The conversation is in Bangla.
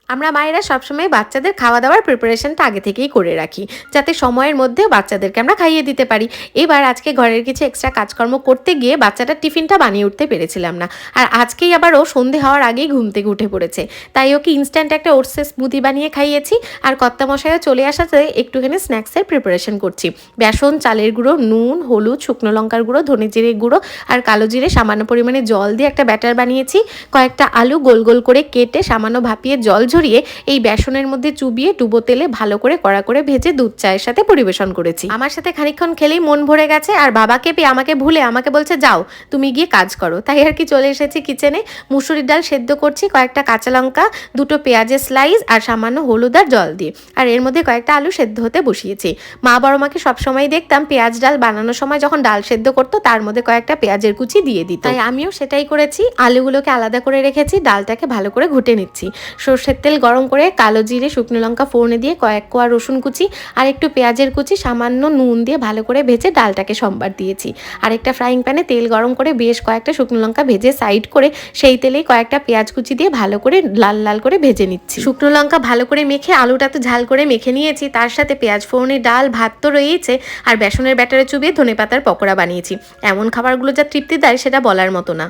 আমরা মায়েরা সবসময় বাচ্চাদের খাওয়া দাওয়ার প্রিপারেশনটা আগে থেকেই করে রাখি, যাতে সময়ের মধ্যেও বাচ্চাদেরকে আমরা খাইয়ে দিতে পারি। এবার আজকে ঘরের কিছু এক্সট্রা কাজকর্ম করতে গিয়ে বাচ্চাটার টিফিনটা বানিয়ে উঠতে পেরেছিলাম না। আর আজকেই আবার ও সন্ধে হওয়ার আগেই ঘুম থেকে উঠে পড়েছে, তাই ওকে ইনস্ট্যান্ট একটা ওটসের স্মুদি বানিয়ে খাইয়েছি। আর কর্তামশাইও চলে আসাতে একটুখানি স্ন্যাক্সের প্রিপারেশন করছি। বেসন, চালের গুঁড়ো, নুন, হলুদ, শুকনো লঙ্কার গুঁড়ো, ধনে জিরে গুঁড়ো আর কালো জিরে সামান্য পরিমাণে জল দিয়ে একটা ব্যাটার বানিয়েছি। কয়েকটা আলু গোল গোল করে কেটে সামান্য ভাপিয়ে জল ঝরিয়ে এই বেসনের মধ্যে চুবিয়ে ডুবো তেলে ভালো করে কড়া করে ভেজে দুধ চায়ের সাথে পরিবেশন করেছি। আমার সাথে খানিকক্ষণ খেলেই মন ভরে গেছে, আর বাবাকে পেয়ে আমাকে ভুলে আমাকে বলছে যাও তুমি গিয়ে কাজ করো। তাই আর কি চলে এসেছি কিচেনে। মুসুরির ডাল সেদ্ধ করছি কয়েকটা কাঁচা লঙ্কা, দুটো পেঁয়াজের স্লাইস আর সামান্য হলুদ আর জল দিয়ে। আর এর মধ্যে কয়েকটা আলু সেদ্ধ হতে বসিয়েছি। মা বড় মাকে সবসময় দেখতাম পেঁয়াজ ডাল বানানোর সময় যখন ডাল সেদ্ধ করতো তার মধ্যে কয়েকটা পেঁয়াজের কুচি দিয়ে দিত, তাই আমিও সেটাই করেছি। আলুগুলোকে আলাদা করে রেখেছি, ডালটাকে ভালো করে ঘুটে নিচ্ছি। সর্ষের তেল গরম করে কালো জিরে শুকনো লঙ্কা ফোড়নে দিয়ে কয়েক কোয়া রসুন কুচি আর একটু পেঁয়াজের কুচি সামান্য নুন দিয়ে ভালো করে ভেজে ডালটাকে সম্বার দিয়েছি। আর একটা ফ্রাইং প্যানে তেল গরম করে বেশ কয়েকটা শুকনো লঙ্কা ভেজে সাইড করে সেই তেলেই কয়েকটা পেঁয়াজ কুচি দিয়ে ভালো করে লাল লাল করে ভেজে নিচ্ছি। শুকনো লঙ্কা ভালো করে মেখে আলুটা তো ঝাল করে মেখে নিয়েছি, তার সাথে পেঁয়াজ ফোড়নে ডাল ভাত তো রয়েছে, আর বেসনের ব্যাটারে চুবিয়ে ধনেপাতার পকোড়া বানিয়েছি। এমন খাবারগুলো যা তৃপ্তি দেয় সেটা বলার মতো না।